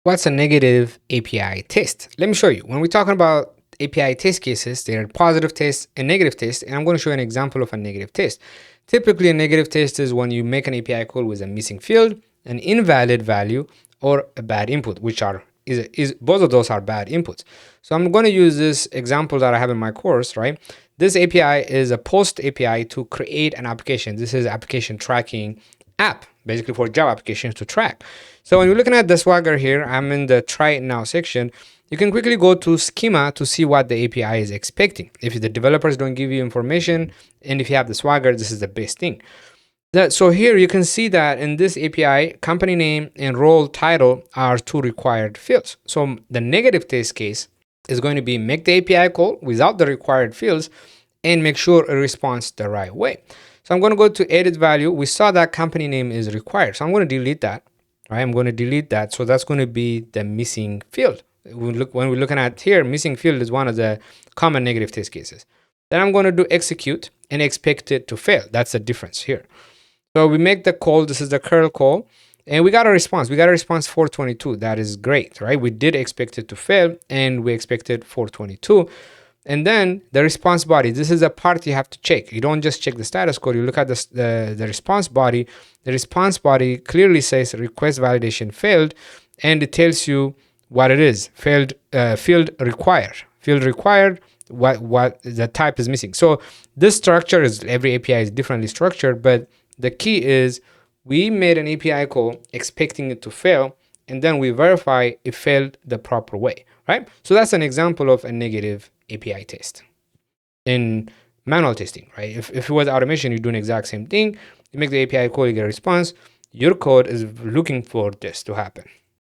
What's a negative API test? Let me show you. When we're talking about API test cases, there are positive tests and negative tests, and I'm going to show you an example of a negative test. Typically, a negative test is when you make an API call with a missing field, an invalid value, or a bad input, which are both of those are bad inputs. So I'm going to use this example that I have in my course, right? This API is a post API to create an application. This is application tracking app, basically for Java applications to track. So when you're looking at the Swagger here, I'm in the try it now section. You can quickly go to schema to see what the API is expecting. If the developers don't give you information, and if you have the Swagger, this is the best thing. So here you can see that in this API, company name and role title are two required fields. So the negative test case is going to be make the API call without the required fields and make sure it responds the right way. So I'm going to go to edit value. We saw that company name is required. So I'm going to delete that. Right? I'm going to delete that. So that's going to be the missing field. When we're looking at here, missing field is one of the common negative test cases. Then I'm going to do execute and expect it to fail. That's the difference here. So we make the call. This is the curl call. And we got a response. We got a response 422. That is great, right? We did expect it to fail and we expected 422. And then the response body, this is a part you have to check. You don't just check the status code. You look at the response body. The response body clearly says request validation failed, and it tells you what it is. Field required. Field required, what the type is missing. So this structure is, every API is differently structured, but the key is we made an API call expecting it to fail, and then we verify it failed the proper way, right? So that's an example of a negative API test in manual testing, right? If it was automation, you're doing the exact same thing. You make the API call, you get a response. Your code is looking for this to happen.